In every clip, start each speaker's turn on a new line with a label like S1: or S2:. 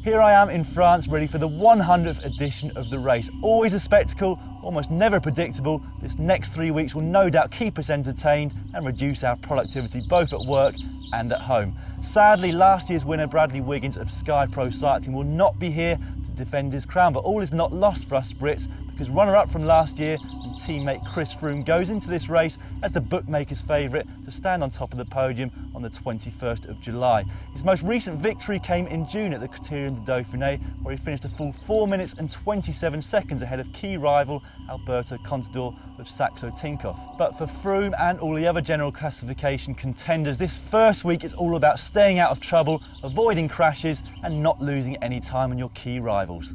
S1: Here I am in France, ready for the 100th edition of the race. Always a spectacle, almost never predictable. This next 3 weeks will no doubt keep us entertained and reduce our productivity both at work and at home. Sadly, last year's winner Bradley Wiggins of Sky Pro Cycling will not be here to defend his crown, but all is not lost for us Brits, because runner-up from last year and teammate Chris Froome goes into this race as the bookmakers' favourite to stand on top of the podium on the 21st of July. His most recent victory came in June at the Criterium du Dauphiné, where he finished a full 4 minutes and 27 seconds ahead of key rival Alberto Contador of Saxo Tinkoff. But for Froome and all the other general classification contenders, this first week is all about staying out of trouble, avoiding crashes and not losing any time on your key rivals.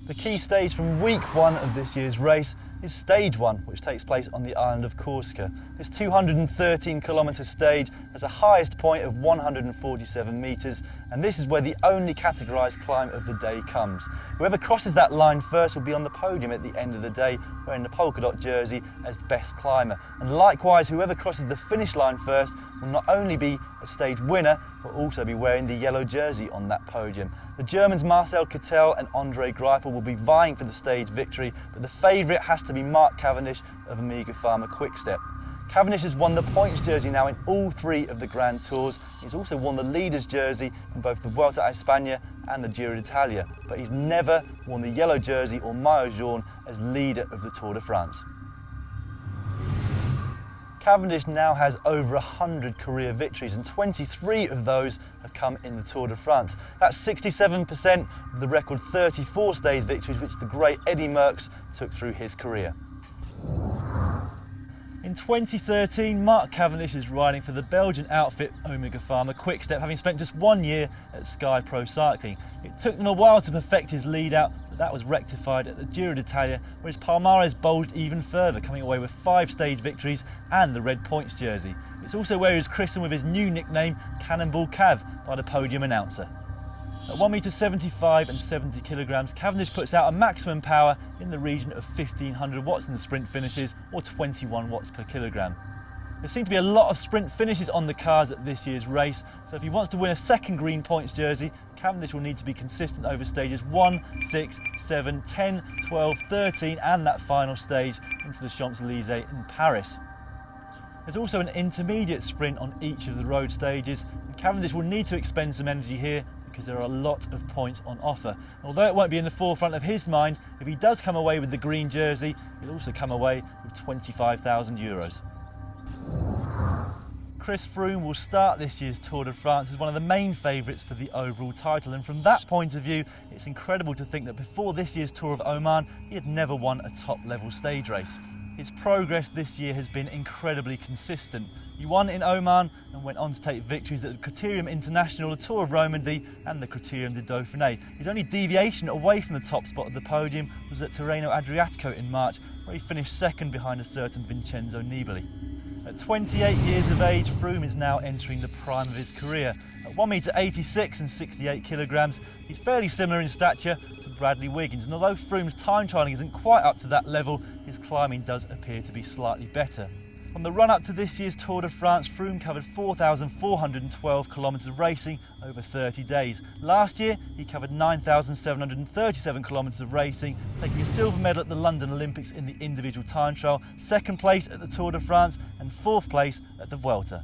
S1: The key stage from week one of this year's race is stage one, which takes place on the island of Corsica. This 213-kilometre stage has a highest point of 147 metres, and this is where the only categorised climb of the day comes. Whoever crosses that line first will be on the podium at the end of the day, wearing the polka dot jersey as best climber. And likewise, whoever crosses the finish line first will not only be a stage winner, but also be wearing the yellow jersey on that podium. The Germans Marcel Kittel and Andre Greipel will be vying for the stage victory, but the favourite has to be Mark Cavendish of Amiga Pharma Quick-Step. Cavendish has won the points jersey now in all three of the Grand Tours. He's also won the leader's jersey in both the Vuelta a España and the Giro d'Italia, but he's never worn the yellow jersey or maillot jaune as leader of the Tour de France. Cavendish now has over 100 career victories, and 23 of those have come in the Tour de France. That's 67% of the record 34 stage victories which the great Eddy Merckx took through his career. In 2013, Mark Cavendish is riding for the Belgian outfit Omega Pharma Quick-Step, having spent just 1 year at Sky Pro Cycling. It took them a while to perfect his lead out, but that was rectified at the Giro d'Italia, where his palmarès bulged even further, coming away with 5 stage victories and the red points jersey. It's also where he was christened with his new nickname Cannonball Cav by the podium announcer. At 1m75 and 70 kilograms, Cavendish puts out a maximum power in the region of 1500 watts in the sprint finishes, or 21 watts per kilogram. There seem to be a lot of sprint finishes on the cards at this year's race, so if he wants to win a second green points jersey, Cavendish will need to be consistent over stages 1, 6, 7, 10, 12, 13 and that final stage into the Champs-Élysées in Paris. There's also an intermediate sprint on each of the road stages, and Cavendish will need to expend some energy here because there are a lot of points on offer. And although it won't be in the forefront of his mind, if he does come away with the green jersey, he'll also come away with €25,000. Chris Froome will start this year's Tour de France as one of the main favourites for the overall title, and from that point of view, it's incredible to think that before this year's Tour of Oman, he had never won a top-level stage race. His progress this year has been incredibly consistent. He won in Oman and went on to take victories at the Criterium International, the Tour of Romandy and the Criterium du Dauphiné. His only deviation away from the top spot of the podium was at Tirreno Adriatico in March, where he finished second behind a certain Vincenzo Nibali. At 28 years of age, Froome is now entering the prime of his career. At 1m86 and 68 kilograms, he's fairly similar in stature to Bradley Wiggins, and although Froome's time trialling isn't quite up to that level, his climbing does appear to be slightly better. On the run-up to this year's Tour de France, Froome covered 4,412 kilometres of racing over 30 days. Last year, he covered 9,737 kilometres of racing, taking a silver medal at the London Olympics in the individual time trial, second place at the Tour de France and fourth place at the Vuelta.